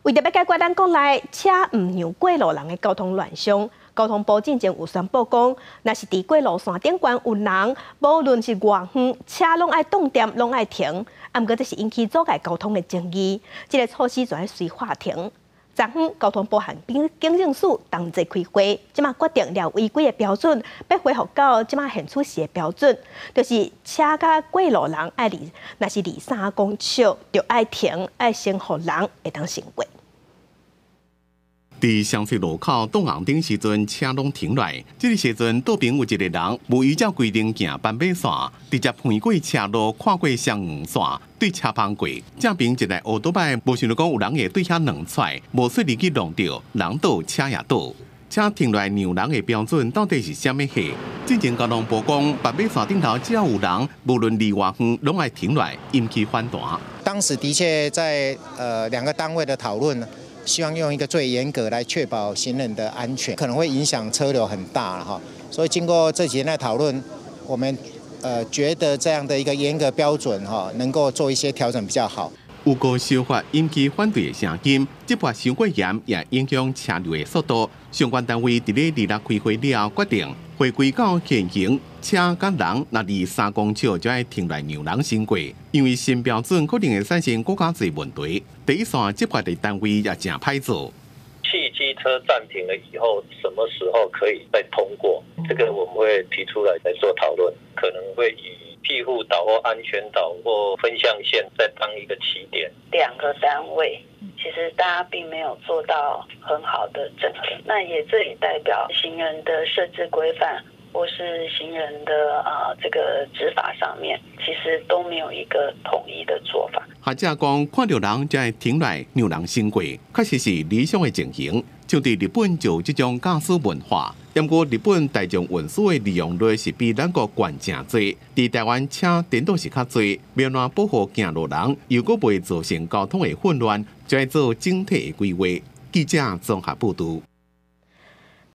为着要解决咱国内车唔让过路人的交通乱象，交通部之前有宣布讲，若是伫过路线顶悬有人，无论是偌远，车拢爱冻点，拢爱停。毋过这是引起阻碍交通的争议，这个措施就要随法庭。昨昏交通部和警政署同齐开会，即马决定了违规的标准，要恢复到即马现出时的标准，就是车甲过路人爱离，若是离3公尺，就爱停，爱先互人会当先过。伫香水路口挡红灯时阵，车拢停落来。这个时阵，道边有一个人无依照规定行斑马线，直接横过车路，跨过双黄线，对车旁过。正边一台乌多摆，无想到讲有人会对遐两踹，无说离去弄到，人倒车也倒。车停落来让人的标准到底是啥物货？之前交通部讲，斑马线顶头只要有人，无论离偌远，拢爱停落来，引起反弹。当时的确在2个单位的讨论。希望用一个最严格来确保行人的安全，可能会影响车流很大了哈。所以经过这几天的讨论，我们觉得这样的一个严格标准哈，能够做一些调整比较好。有个修法引起反对的声音，执法伤过严也影响车流的速度。相关单位伫咧26开会了，决定回归到现行，车甲人若离3公尺就要停来让人先过，因为新标准可能会产生更加侪问题。第一线执法的单位也真歹做。汽机车暂停了以后，什么时候可以再通过？这个我们会提出来再做讨论，可能会以庇护岛或安全岛或分象线再当一个起点。2个单位。其实大家并没有做到很好的整合，那也这也代表行人的设置规范或是行人的这个执法上面，其实都没有一个统一的做法。学者讲，看到人才会停来让人先过，确实是理想的情形。像伫日本就有这种驾驶文化，不过日本大众运输的利用率是比咱国悬真多。伫台湾车颠倒是较多，要怎保护行路人，又阁袂造成交通的混乱，就要做整体的规划。记者综合报道。